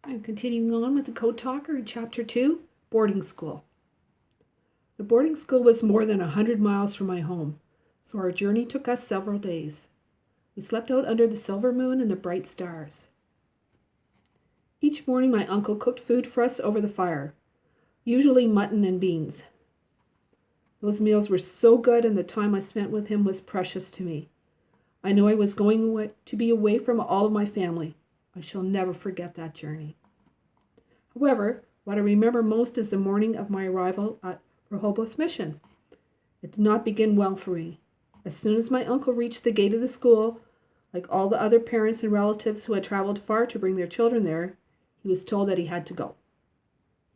I'm continuing on with the Code Talker in Chapter 2, Boarding School. The boarding school was more than 100 miles from my home, so our journey took us several days. We slept out under the silver moon and the bright stars. Each morning my uncle cooked food for us over the fire, usually mutton and beans. Those meals were so good, and the time I spent with him was precious to me. I know I was going to be away from all of my family. I shall never forget that journey. However, what I remember most is the morning of my arrival at Rehoboth Mission. It did not begin well for me. As soon as my uncle reached the gate of the school, like all the other parents and relatives who had traveled far to bring their children there, he was told that he had to go.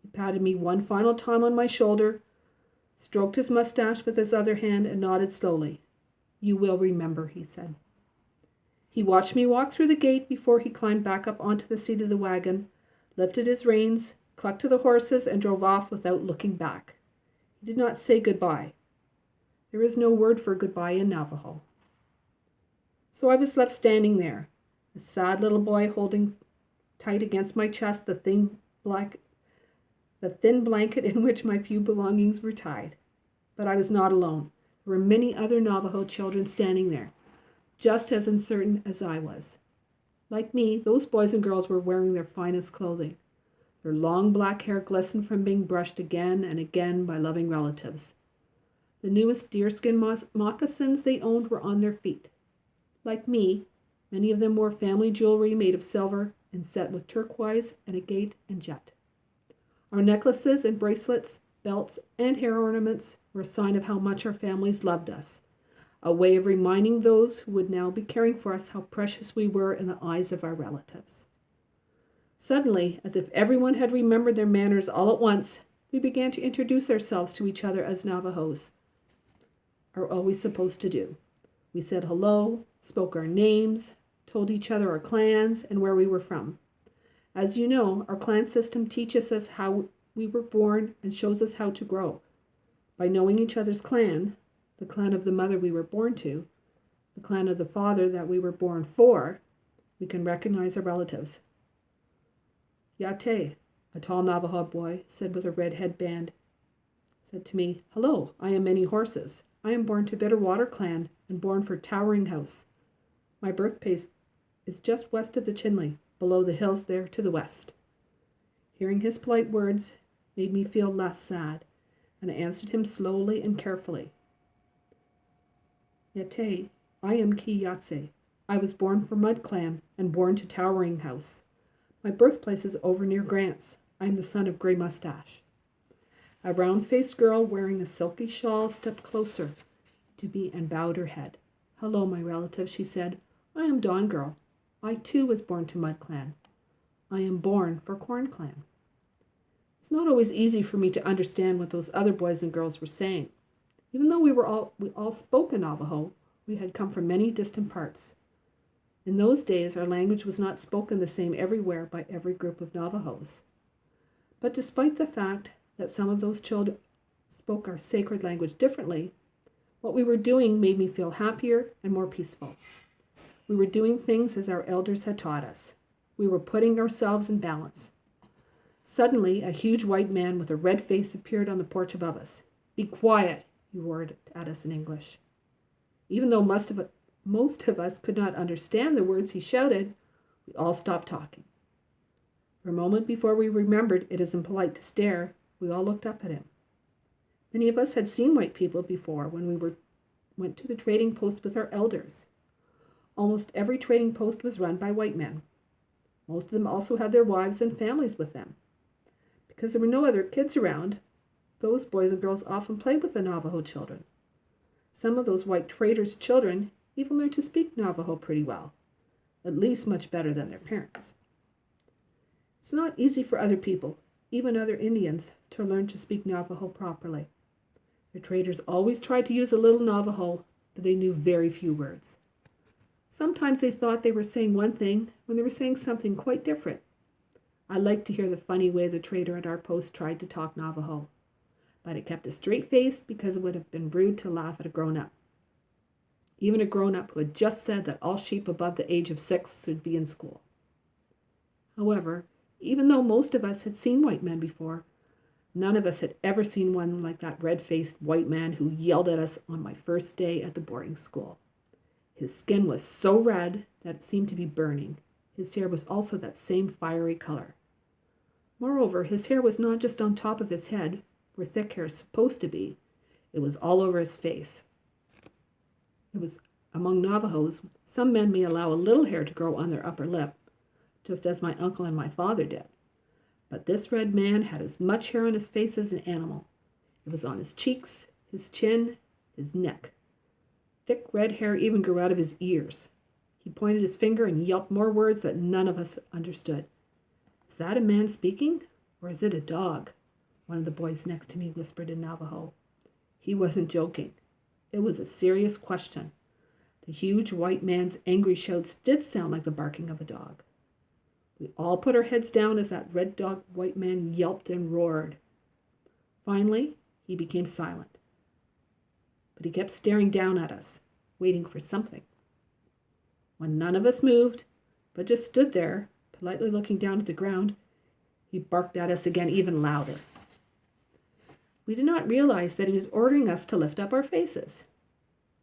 He patted me one final time on my shoulder, stroked his mustache with his other hand, and nodded slowly. "You will remember," he said. He watched me walk through the gate before he climbed back up onto the seat of the wagon, lifted his reins, clucked to the horses, and drove off without looking back. He did not say goodbye. There is no word for goodbye in Navajo. So I was left standing there, a sad little boy holding tight against my chest the thin blanket in which my few belongings were tied. But I was not alone. There were many other Navajo children standing there, just as uncertain as I was. Like me, those boys and girls were wearing their finest clothing. Their long black hair glistened from being brushed again and again by loving relatives. The newest deerskin moccasins they owned were on their feet. Like me, many of them wore family jewelry made of silver and set with turquoise and agate and jet. Our necklaces and bracelets, belts, and hair ornaments were a sign of how much our families loved us, a way of reminding those who would now be caring for us how precious we were in the eyes of our relatives. Suddenly, as if everyone had remembered their manners all at once, we began to introduce ourselves to each other as Navajos are always supposed to do. We said hello, spoke our names, told each other our clans and where we were from. As you know, our clan system teaches us how we were born and shows us how to grow. By knowing each other's clan, the clan of the mother we were born to, the clan of the father that we were born for, we can recognize our relatives. Yate, a tall Navajo boy, said with a red headband, said to me, "Hello, I am Many Horses. I am born to Bitterwater clan and born for Towering House. My birthplace is just west of the Chinle, below the hills there to the west." Hearing his polite words made me feel less sad, and I answered him slowly and carefully. "Yate, I am Ki Yatse. I was born for Mud Clan and born to Towering House. My birthplace is over near Grants. I am the son of Grey Mustache." A round-faced girl wearing a silky shawl stepped closer to me and bowed her head. "Hello, my relative," she said. "I am Dawn Girl. I too was born to Mud Clan. I am born for Corn Clan." It's not always easy for me to understand what those other boys and girls were saying. Even though we all spoke in Navajo, we had come from many distant parts. In those days, our language was not spoken the same everywhere by every group of Navajos. But despite the fact that some of those children spoke our sacred language differently, what we were doing made me feel happier and more peaceful. We were doing things as our elders had taught us. We were putting ourselves in balance. Suddenly, a huge white man with a red face appeared on the porch above us. "Be quiet," he roared at us in English. Even though most of us could not understand the words he shouted, we all stopped talking. For a moment before we remembered it isn't polite to stare, we all looked up at him. Many of us had seen white people before when we went to the trading post with our elders. Almost every trading post was run by white men. Most of them also had their wives and families with them. Because there were no other kids around, those boys and girls often played with the Navajo children. Some of those white traders' children even learned to speak Navajo pretty well, at least much better than their parents. It's not easy for other people, even other Indians, to learn to speak Navajo properly. The traders always tried to use a little Navajo, but they knew very few words. Sometimes they thought they were saying one thing when they were saying something quite different. I liked to hear the funny way the trader at our post tried to talk Navajo, but it kept a straight face because it would have been rude to laugh at a grown-up. Even a grown-up who had just said that all sheep above the age of 6 should be in school. However, Even though most of us had seen white men before, none of us had ever seen one like that red-faced white man who yelled at us on my first day at the boarding school. His skin was so red that it seemed to be burning. His hair was also that same fiery color. Moreover, his hair was not just on top of his head, where thick hair is supposed to be. It was all over his face. It was among Navajos, some men may allow a little hair to grow on their upper lip, just as my uncle and my father did. But this red man had as much hair on his face as an animal. It was on his cheeks, his chin, his neck. Thick red hair even grew out of his ears. He pointed his finger and yelped more words that none of us understood. "Is that a man speaking, or is it a dog?" one of the boys next to me whispered in Navajo. He wasn't joking. It was a serious question. The huge white man's angry shouts did sound like the barking of a dog. We all put our heads down as that red dog white man yelped and roared. Finally, he became silent. But he kept staring down at us, waiting for something. When none of us moved, but just stood there, politely looking down at the ground, he barked at us again even louder. We did not realize that he was ordering us to lift up our faces.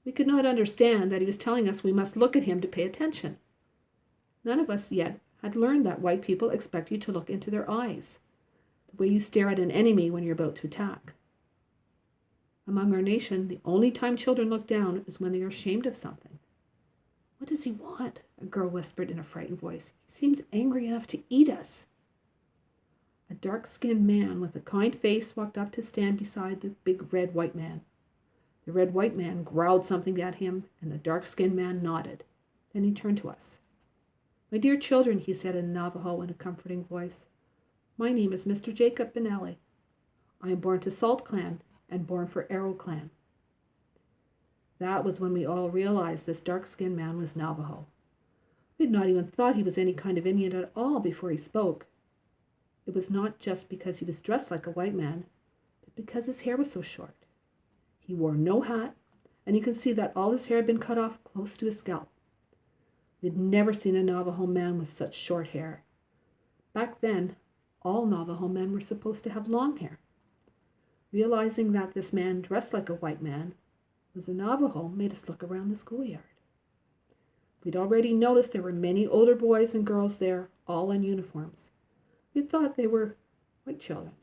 We could not understand that he was telling us we must look at him to pay attention. None of us yet had learned that white people expect you to look into their eyes, the way you stare at an enemy when you're about to attack. Among our nation, the only time children look down is when they are ashamed of something. "What does he want?" a girl whispered in a frightened voice. "He seems angry enough to eat us." A dark-skinned man with a kind face walked up to stand beside the big red white man. The red white man growled something at him, and the dark-skinned man nodded. Then he turned to us. "My dear children," he said in Navajo in a comforting voice, "my name is Mr. Jacob Benelli. I am born to Salt Clan and born for Arrow Clan." That was when we all realized this dark-skinned man was Navajo. We had not even thought he was any kind of Indian at all before he spoke. It was not just because he was dressed like a white man, but because his hair was so short. He wore no hat, and you could see that all his hair had been cut off close to his scalp. We had never seen a Navajo man with such short hair. Back then, all Navajo men were supposed to have long hair. Realizing that this man dressed like a white man was a Navajo made us look around the schoolyard. We'd already noticed there were many older boys and girls there, all in uniforms. We thought they were white children.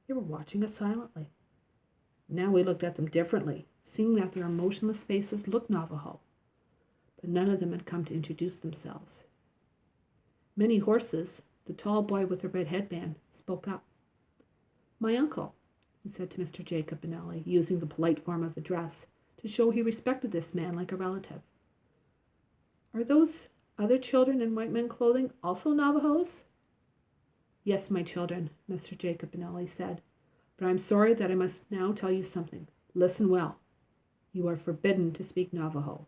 They were watching us silently. Now we looked at them differently, seeing that their emotionless faces looked Navajo, but none of them had come to introduce themselves. Many Horses, the tall boy with the red headband, spoke up. "My uncle," he said to Mr. Jacob Benelli, using the polite form of address to show he respected this man like a relative. "Are those other children in white men clothing also Navajos?" "Yes, my children," Mr. Jacob Benelli said, "but I'm sorry that I must now tell you something. Listen well. You are forbidden to speak Navajo.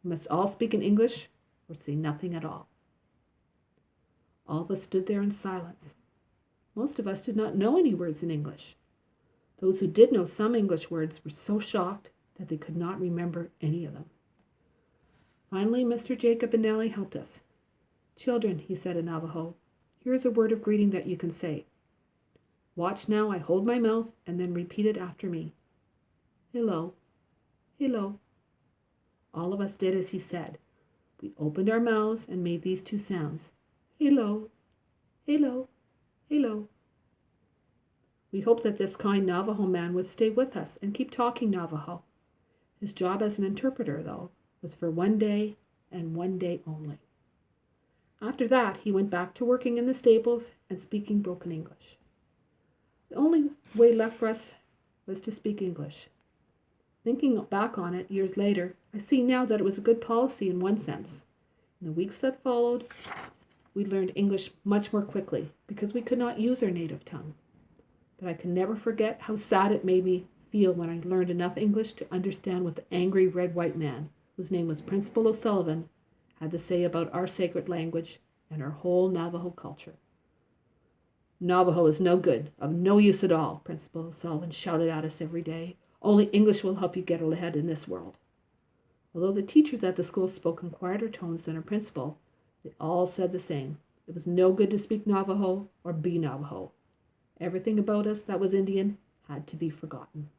You must all speak in English or say nothing at all." All of us stood there in silence. Most of us did not know any words in English. Those who did know some English words were so shocked that they could not remember any of them. Finally, Mr. Jacob Benelli helped us. "Children," he said in Navajo, "here is a word of greeting that you can say. Watch now, I hold my mouth and then repeat it after me. Hello, hello." All of us did as he said. We opened our mouths and made these two sounds. Hello, hello, hello. We hoped that this kind Navajo man would stay with us and keep talking Navajo. His job as an interpreter, though, was for one day and one day only. After that, he went back to working in the stables and speaking broken English. The only way left for us was to speak English. Thinking back on it years later, I see now that it was a good policy in one sense. In the weeks that followed, we learned English much more quickly because we could not use our native tongue. But I can never forget how sad it made me feel when I learned enough English to understand what the angry red-white man, whose name was Principal O'Sullivan, had to say about our sacred language and our whole Navajo culture. "Navajo is no good, of no use at all," Principal O'Sullivan shouted at us every day. "Only English will help you get ahead in this world." Although the teachers at the school spoke in quieter tones than our principal, they all said the same. It was no good to speak Navajo or be Navajo. Everything about us that was Indian had to be forgotten.